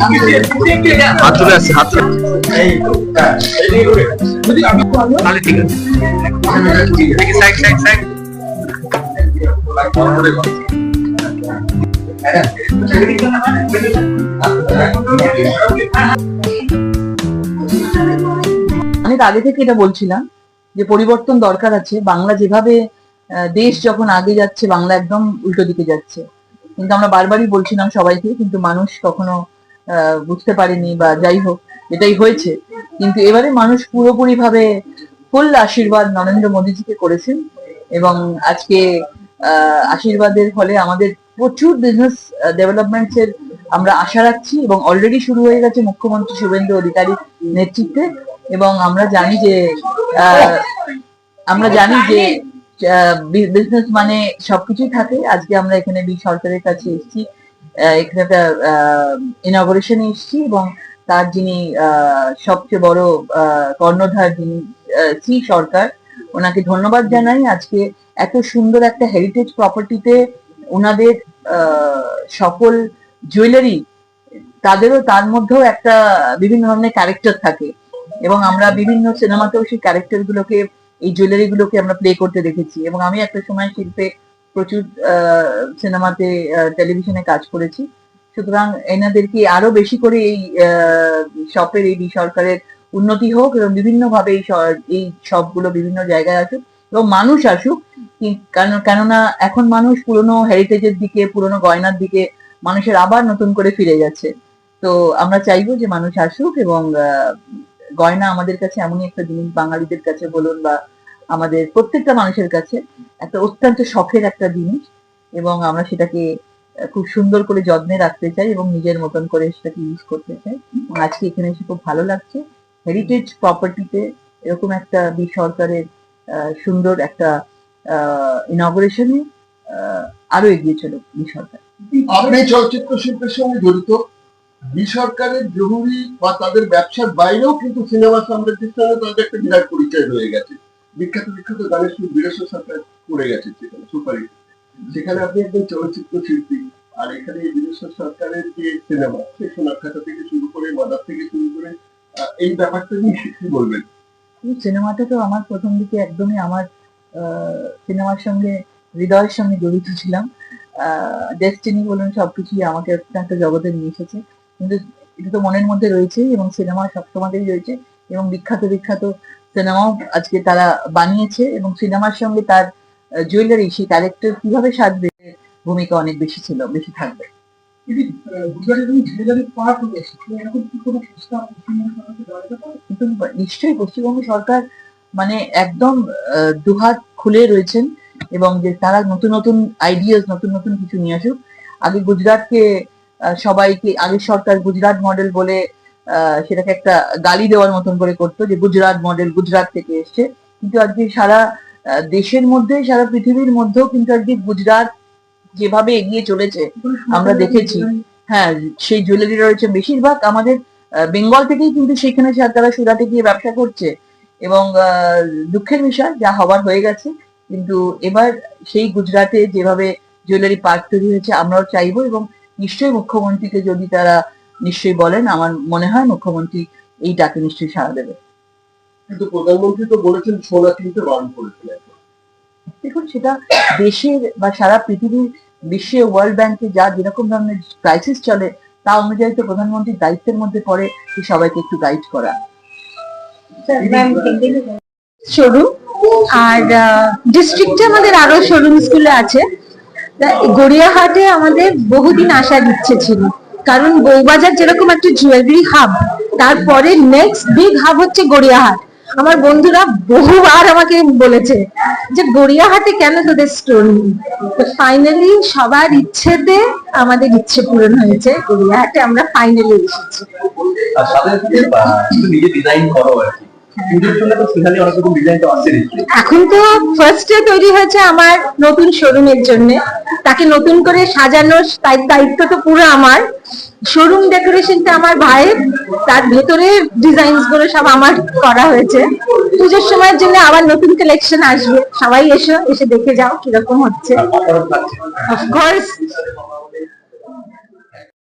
হাত চলে আসছে, হাত চলে ঠিক আছে। সাইড সাইড সাইড অনেক আগে থেকে এটা বলছিলাম যে পরিবর্তন দরকার আছে। বাংলা যেভাবে দেশ যখন আগে যাচ্ছে, বাংলা একদম উল্টো দিকে যাচ্ছে। কিন্তু আমরা বারবারই বলছিলাম সবাইকে, কিন্তু মানুষ কখনো বুঝতে পারেনি, বা যাই হোক এটাই হয়েছে। কিন্তু এবারে মানুষ পুরোপুরি ভাবে ফুল আশীর্বাদ নরেন্দ্র মোদীজিকে করেছেন, এবং আজকে আশীর্বাদের ফলে আমাদের প্রচুর বিজনেস ডেভেলপমেন্টস এর আমরা আশা রাখছি, এবং অলরেডি শুরু হয়ে গেছে মুখ্যমন্ত্রী শুভেন্দু অধিকারীর নেতৃত্বে। এবং আমরা জানি যে বিজনেস মানে সবকিছুই থাকে। আজকে আমরা এখানে সরকারের কাছে এসেছি, এখানে একটা ইনগরেশনে এসেছি, এবং তার যিনি সবচেয়ে বড় কর্ণধার, যিনি শ্রী সরকার, ওনাকে ধন্যবাদ জানাই। আজকে এত সুন্দর একটা হেরিটেজ প্রপার্টিতে ওনাদের সকল জুয়েলারি, তার মধ্যেও একটা বিভিন্ন ধরনের ক্যারেক্টার থাকে, এবং আমরা বিভিন্ন সিনেমাতেও সেই ক্যারেক্টার গুলোকে, এই জুয়েলারি গুলোকে আমরা প্লে করতে দেখেছি। এবং আমি একটা সময় শিল্পে প্রচুর সিনেমাতে, টেলিভিশনে কাজ করেছি। সুতরাং এনাদেরকে আরো বেশি করে এই শপের, এই সরকারের উন্নতি হোক, এবং বিভিন্ন ভাবে এই শপগুলো বিভিন্ন জায়গায় আসুক, এবং মানুষ আসুক। কেননা এখন মানুষ পুরনো হেরিটেজের দিকে, পুরনো গয়নার দিকে মানুষের আবার নতুন করে ফিরে যাচ্ছে। তো আমরা চাইবো যে মানুষ আসুক, এবং গয়না আমাদের কাছে এমনই একটা জিনিস, বাঙালিদের কাছে বলুন বা আমাদের প্রত্যেকটা মানুষের কাছে একটা অত্যন্ত শখের একটা জিনিস, এবং আমরা সেটাকে খুব সুন্দর করে যত্নে রাখতে চাই, এবং নিজের মতন করে সেটাকে ইউজ করতে চাই। আজকে এখানে এসে খুব ভালো লাগছে। হেরিটেজ প্রপার্টিতে এরকম একটা সরকারের সুন্দর একটা ইনগরেশনে আরো এগিয়ে চলো সরকার। আপনি চলচ্চিত্র শিল্পের সঙ্গে জড়িত, সরকারের জরুরি বা তাদের ব্যবসার বাইরেও কিন্তু সিনেমা সাম্রাজ্যের সঙ্গে তাদের একটা বিরাট পরিচয় রয়ে গেছে। বিখ্যাত বিখ্যাত গানের সুর বীরেশ্বর সরকার করে গেছে সেখানে সুপারহিট। সেখানে আপনি একজন চলচ্চিত্র শিল্পী, আর এখানে বীরেশ্বর সরকারের যে সিনেমা, সে সোনার খাতা থেকে শুরু করে, মাদার থেকে শুরু করে, এই ব্যাপারটা নিয়ে কি বলবেন? সিনেমাটা তো আমার প্রথম দিকে একদমই আমার সিনেমার সঙ্গে, হৃদয়ের সঙ্গে জড়িত ছিলাম। ডেস্টিনি বলুন, সবকিছুই আমাকে একটা জগতে নিয়ে এসেছে। কিন্তু এটা তো মনের মধ্যে রয়েছে, এবং সিনেমা সবসময়ই রয়েছে, এবং বিখ্যাত বিখ্যাত সিনেমাও আজকে তারা বানিয়েছে, এবং সিনেমার সঙ্গে তার জুয়েলারি, সেই ক্যারেক্টার কিভাবে সাজবে, ভূমিকা অনেক বেশি ছিল, বেশি থাকবে। কিন্তু নিশ্চয়ই পশ্চিমবঙ্গ সরকার মানে একদম দুহাত খুলে রয়েছেন, এবং যে তারা নতুন নতুন আইডিয়াস, নতুন নতুন কিছু নিয়ে আসুক। আগে গুজরাটকে সবাইকে, আগের সরকার গুজরাট মডেল বলে সেটাকে একটা গালি দেওয়ার মতন করে করতো, যে গুজরাট মডেল, গুজরাট থেকে এসছে। কিন্তু আজকে সারা দেশের মধ্যে, সারা পৃথিবীর মধ্যেও কিন্তু আজকে গুজরাট যেভাবে এগিয়ে চলেছে আমরা দেখেছি। হ্যাঁ, সেই জুয়েলারি রয়েছে বেশিরভাগ আমাদের বেঙ্গল থেকেই, কিন্তু সেখানে তারা সুরাটে গিয়ে ব্যবসা করছে। এবং দুঃখের বিষয়, যা হবার হয়ে গেছে। কিন্তু এবার সেই গুজরাটে যেভাবে জুয়েলারি পার্ক তৈরি হয়েছে, আমরাও চাইবো, এবং নিশ্চয়ই মুখ্যমন্ত্রীকে যদি তারা নিশ্চয়ই বলেন, আমার মনে হয় মুখ্যমন্ত্রী এই ডাকে নিশ্চয়ই সাড়া দেবে। কিন্তু প্রধানমন্ত্রী তো বলেছেন সোনা কিনতে বারণ করেছিলেন। দেখুন, সেটা দেশের বা সারা পৃথিবীর, বিশ্বে ওয়ার্ল্ড ব্যাংকে যা যেরকম ধরনের ক্রাইসিস চলে, তা অনুযায়ী তো প্রধানমন্ত্রীর দায়িত্বের মধ্যে পড়ে যে সবাইকে একটু গাইড করা। শোরুম, আর ডিস্ট্রিক্টে আমাদের আরো শোরুম স্কুলে আছে। গড়িয়াহাটে আমাদের বহুদিন আসার ইচ্ছে ছিল, কারণ বউবাজার যেরকম একটা জুয়েলারি হাব, তারপরে নেক্সট বিগ হাব হচ্ছে গড়িয়াহাট। আমার বন্ধুরা বহুবার আমাকে বলেছে যে গড়িয়াহাটে কেন তোদের স্টোর নেই। তো ফাইনালি সবার ইচ্ছেতে আমাদের ইচ্ছে পূরণ হয়েছে, গড়িয়াহাটে আমরা ফাইনালি এসেছি। আর সাথে সাথে নিজে ডিজাইন করো আর কি, এখন তো ফার্স্টে তৈরি হয়েছে আমার নতুন শোরুমের জন্য, তাকে নতুন করে সাজানোর দায়িত্ব তো পুরো আমার। শোরুম ডেকোরেশনটা আমার ভাইয়ের, তার ভেতরে ডিজাইনস গুলো সব আমার করা হয়েছে। পুজোর সময়ের জন্য আবার নতুন কালেকশন আসবে, সবাই এসে দেখে যাও কিরকম হচ্ছে। অফকোর্স